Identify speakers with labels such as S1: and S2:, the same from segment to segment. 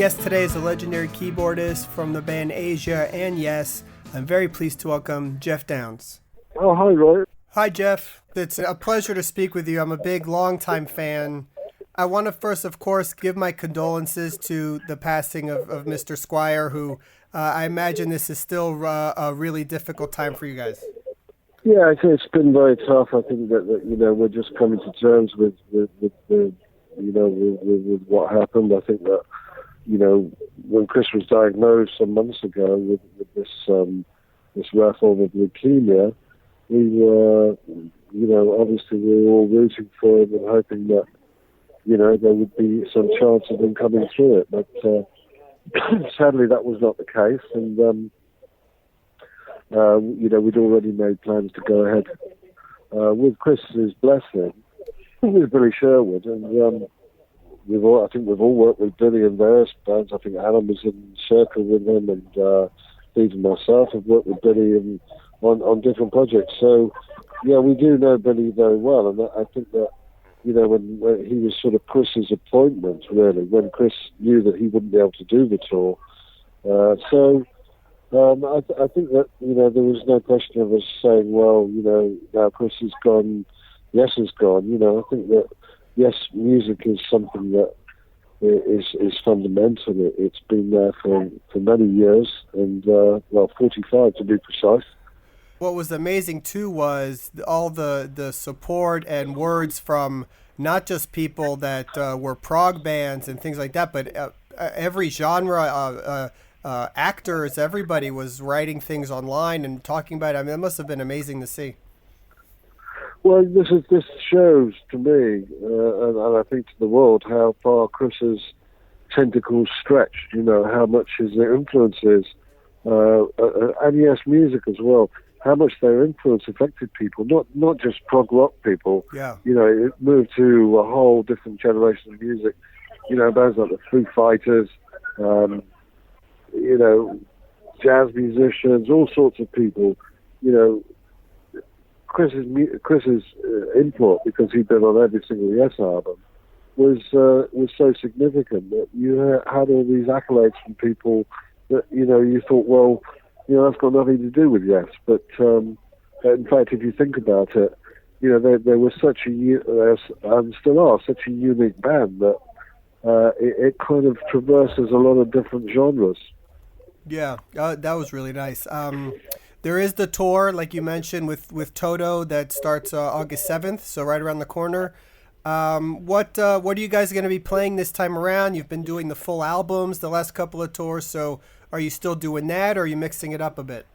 S1: guest today is a legendary keyboardist from the band Asia, and yes, I'm very pleased to welcome Geoff Downes.
S2: Oh, hi, Roy.
S1: Hi, Geoff. It's a pleasure to speak with you. I'm a big, longtime fan. I want to first, of course, give my condolences to the passing of Mr. Squire, who I imagine this is still a really difficult time for you guys.
S2: Yeah, it's been very tough. I think that we're just coming to terms with what happened. I think that when Chris was diagnosed some months ago with this rare form of leukemia, we were obviously we were all rooting for him and hoping that there would be some chance of him coming through it. But sadly, that was not the case, and we'd already made plans to go ahead with Chris's blessing with Billy Sherwood, and I think we've all worked with Billy in various bands. I think Alan was in Circle with him, and even myself have worked with Billy on different projects. So yeah, we do know Billy very well, and I think that when he was sort of Chris's appointment, really, when Chris knew that he wouldn't be able to do the tour. I think that there was no question of us saying, well, now Chris is gone, Yes is gone. I think that Yes music is something that is fundamental. It's been there for many years, and 45 to be precise.
S1: What was amazing too was all the support and words from not just people that were prog bands and things like that, but every genre, actors, everybody was writing things online and talking about it. I mean, it must have been amazing to see.
S2: Well, this shows to me, and I think to the world, how far Chris's tentacles stretched. How much his influence is, and Yes music as well. How much their influence affected people, not just prog rock people.
S1: Yeah.
S2: It moved to a whole different generation of music. Bands like the Foo Fighters, jazz musicians, all sorts of people. Chris's input, because he'd been on every single Yes album, was so significant that you had all these accolades from people that you thought, well, that's got nothing to do with Yes. But in fact, if you think about it, they were such and still are such a unique band that it kind of traverses a lot of different genres.
S1: Yeah, that was really nice. There is the tour, like you mentioned, with Toto that starts August 7th, so right around the corner. What are you guys going to be playing this time around? You've been doing the full albums the last couple of tours, so are you still doing that, or are you mixing it up a bit?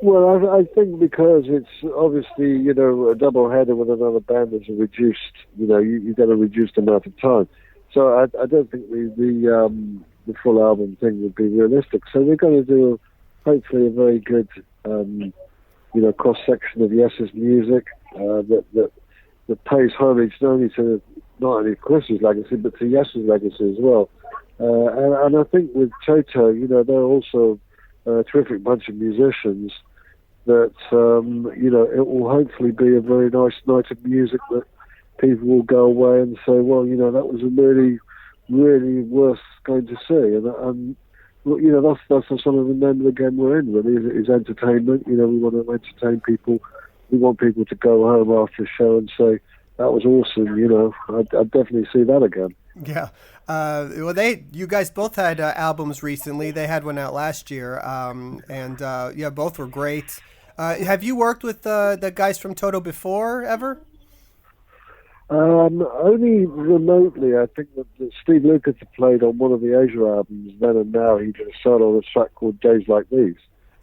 S2: Well, I think because it's obviously, a double header with another band is a reduced, you get a reduced amount of time. So I don't think the full album thing would be realistic. So we're going to do hopefully a very good, cross section of Yes's music that pays homage not only Chris's legacy but to Yes's legacy as well. And I think with Toto, they're also a terrific bunch of musicians that it will hopefully be a very nice night of music that people will go away and say, well, that was a really, really worth going to see. And that's the sort of the name of the game we're in, really, is entertainment. We want to entertain people. We want people to go home after a show and say, that was awesome, I'd definitely see that again.
S1: Yeah. You guys both had albums recently. They had one out last year, and both were great. Have you worked with the guys from Toto before, ever?
S2: Only remotely. I think that Steve Lucas had played on one of the Asia albums then and now. He did a solo on a track called Days Like These.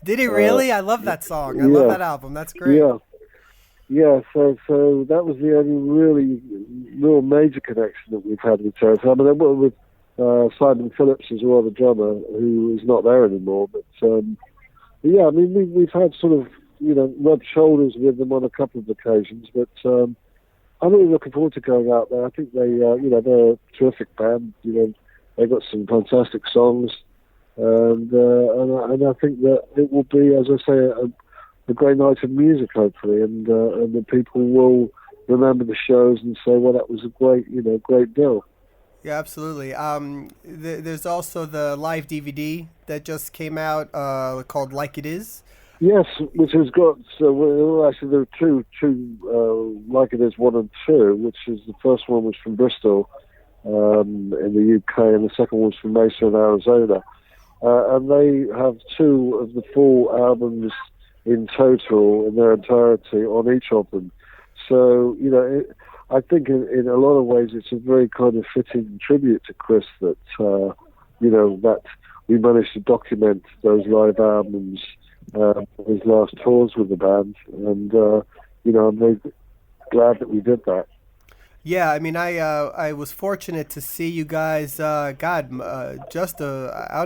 S1: Did he really? I love that song. I love that album. That's great.
S2: Yeah, so that was the only real major connection that we've had with Toto. I mean, I worked with Simon Phillips as well, the drummer, who is not there anymore. But yeah, I mean, we've had sort of, rubbed shoulders with them on a couple of occasions. But I'm really looking forward to going out there. I think they're a terrific band. They've got some fantastic songs, and I think that it will be, as I say, a great night of music, hopefully, and the people will remember the shows and say, well, that was a great deal.
S1: Yeah, absolutely. There's also the live DVD that just came out called Like It Is.
S2: Yes, which has got well, actually there are two like it is 1 and 2, which is the first one was from Bristol in the UK, and the second one was from Mesa in Arizona, and they have two of the full albums in total in their entirety on each of them. So I think in a lot of ways it's a very kind of fitting tribute to Chris that that we managed to document those live albums. His last tours with the band, and I'm very glad that we did that.
S1: Yeah, I mean, I was fortunate to see you guys. I don't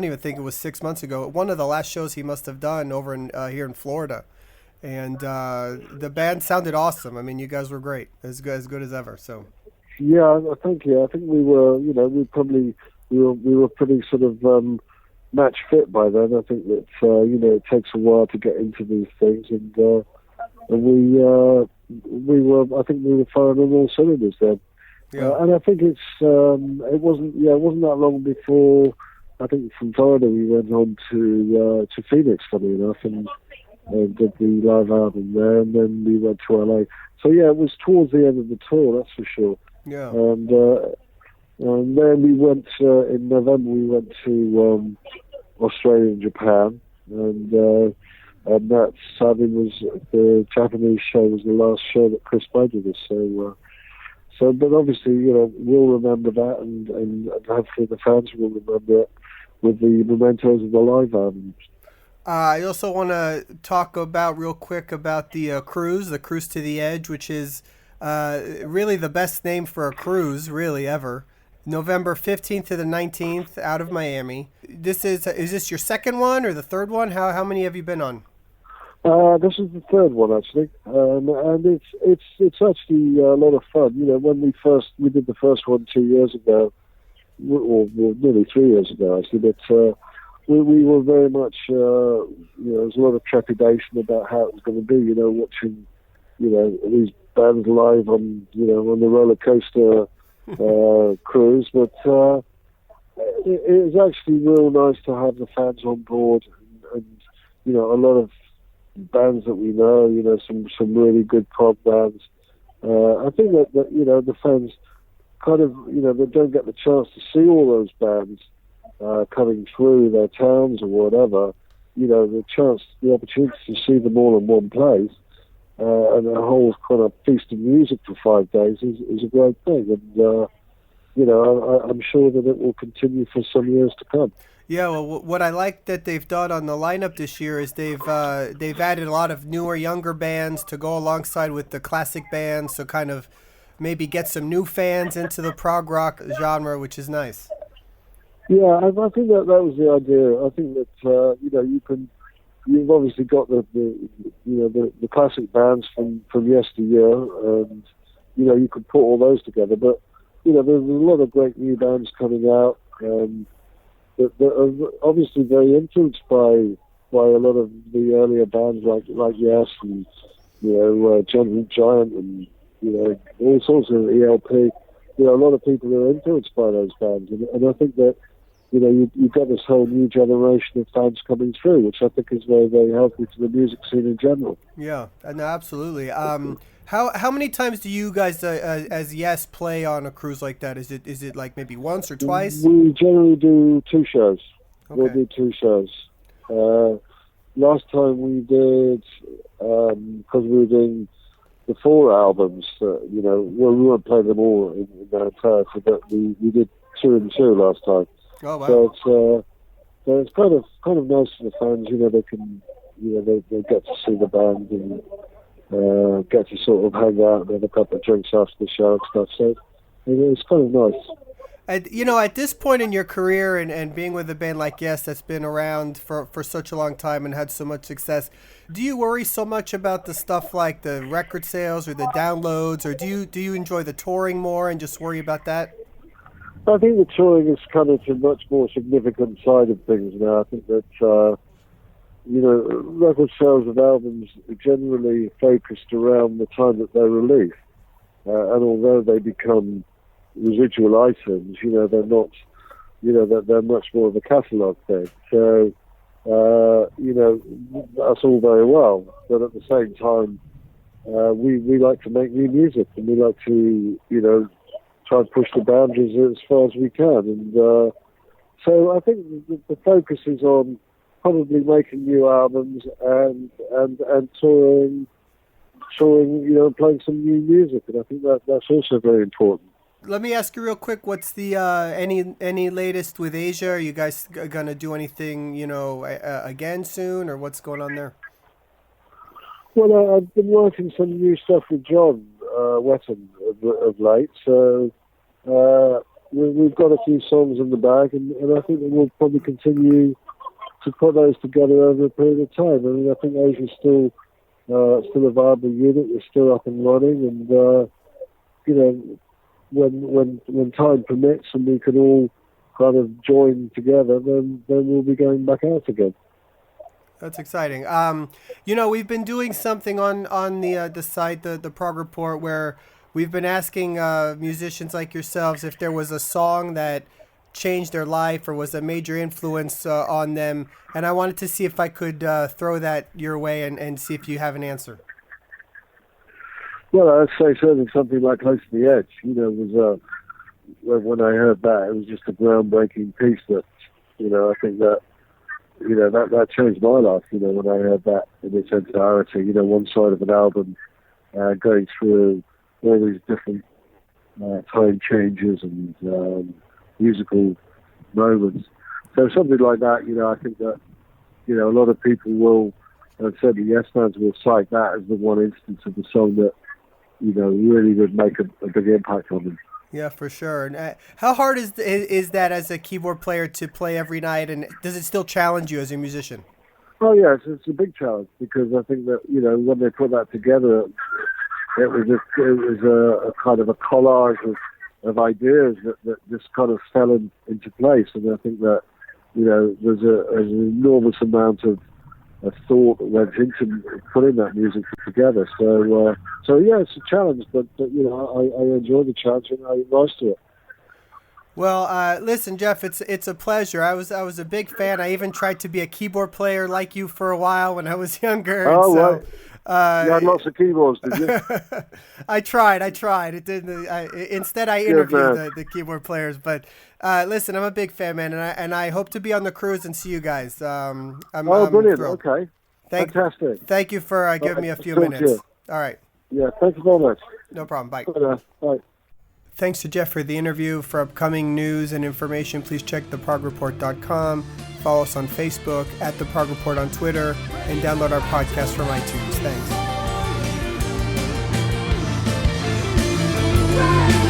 S1: even think it was 6 months ago. One of the last shows he must have done over in here in Florida, and the band sounded awesome. I mean, you guys were great, as good as ever. So.
S2: Yeah, thank you. I think we were, we were pretty sort of match fit by then. I think that it takes a while to get into these things, and we were. I think we were firing on all cylinders then.
S1: Yeah.
S2: And I think it wasn't that long before. I think from Florida we went on to Phoenix, funny enough, and did the live album there, and then we went to LA. So yeah, it was towards the end of the tour, that's for sure.
S1: Yeah.
S2: And then we went in November. We went to Australia and Japan, and that sadly was the Japanese show was the last show that Chris played with us. So, but obviously, we'll remember that, and hopefully the fans will remember it with the mementos of the live albums.
S1: I also want to talk real quick about the cruise to the Edge, which is really the best name for a cruise, really, ever. November 15th to the 19th, out of Miami. Is this your second one or the third one? How many have you been on?
S2: This is the third one actually, and it's actually a lot of fun. When we did the first one 2 years ago, or nearly 3 years ago actually, but we were very much there was a lot of trepidation about how it was going to be. Watching these bands live on on the roller coaster. Cruise, but it was actually real nice to have the fans on board, and a lot of bands that we know, some really good prog bands. I think that the fans kind of they don't get the chance to see all those bands coming through their towns or whatever. The opportunity to see them all in one place. And a whole kind of feast of music for 5 days is a great thing, and I'm sure that it will continue for some years to come.
S1: Yeah, well, what I like that they've done on the lineup this year is they've added a lot of newer, younger bands to go alongside with the classic bands, so kind of maybe get some new fans into the prog rock genre, which is nice.
S2: Yeah, I think that was the idea. I think that you've obviously got the classic bands from yesteryear, and you could put all those together. But there's a lot of great new bands coming out that are obviously very influenced by a lot of the earlier bands like Yes and Gentle Giant and all sorts of ELP. A lot of people are influenced by those bands, and I think that. You've got this whole new generation of fans coming through, which I think is very, very healthy to the music scene in general.
S1: Yeah, no, absolutely. How many times do you guys, as Yes, play on a cruise like that? Is it like maybe once or twice?
S2: We generally do 2 shows.
S1: Okay.
S2: We'll do 2 shows. Last time we did, because we were doing the 4 albums, we weren't playing them all in their entirety, but we did 2 and 2 last time.
S1: Oh wow!
S2: So it's kind of nice for the fans. They can, they get to see the band and get to sort of hang out and have a couple of drinks after the show and stuff. So it's kind of nice.
S1: And at this point in your career and being with a band like Yes that's been around for such a long time and had so much success, do you worry so much about the stuff like the record sales or the downloads, or do you enjoy the touring more and just worry about that?
S2: I think the touring has come into a much more significant side of things now. I think that, record sales of albums are generally focused around the time that they're released. And although they become, residual items. They're not, they're much more of a catalogue thing. So, that's all very well, but at the same time, we like to make new music, and we like to, try and push the boundaries as far as we can. And so I think the focus is on probably making new albums and touring, playing some new music, and I think that's also very important.
S1: Let me ask you real quick, what's the any latest with Asia? Are you guys gonna do anything, again soon, or what's going on there?
S2: Well, I've been working some new stuff with John Wetton of late, so we've got a few songs in the bag, and I think that we'll probably continue to put those together over a period of time. I mean, I think Asia's still a viable unit. We're still up and running, and when time permits and we can all kind of join together, then we'll be going back out again.
S1: That's exciting. We've been doing something on the site, the Prog Report, where we've been asking musicians like yourselves if there was a song that changed their life or was a major influence on them. And I wanted to see if I could throw that your way and see if you have an answer.
S2: Well, I'd say certainly something like Close to the Edge. Was when I heard that, it was just a groundbreaking piece that, I think that, that changed my life, when I heard that in its entirety, one side of an album going through all these different time changes and musical moments. So something like that, I think that, a lot of people will, and certainly Yes fans will cite that as the one instance of the song that, really would make a big impact on them.
S1: Yeah, for sure. And how hard is that as a keyboard player to play every night, and does it still challenge you as a musician?
S2: Oh, yeah, it's a big challenge, because I think that, when they put that together, it was a kind of a collage of ideas that just kind of fell into place. And I think that, there's an enormous amount of thought that went into putting that music together. So yeah, it's a challenge, but I enjoy the challenge and I rise to it.
S1: Well, listen, Geoff, it's a pleasure. I was a big fan. I even tried to be a keyboard player like you for a while when I was younger.
S2: Oh, right. You had lots of keyboards, did you?
S1: I tried. It didn't. Instead, I interviewed the keyboard players. But listen, I'm a big fan, man, and I hope to be on the cruise and see you guys. I'm
S2: brilliant.
S1: Thrilled.
S2: Okay. Fantastic.
S1: Thank you for giving me a few minutes. All right.
S2: Yeah, thank you very much.
S1: No problem. Bye.
S2: Bye.
S1: Thanks to Geoff for the interview. For upcoming news and information, please check theprogreport.com. Follow us on Facebook, at The Prog Report on Twitter, and download our podcast from iTunes. Thanks.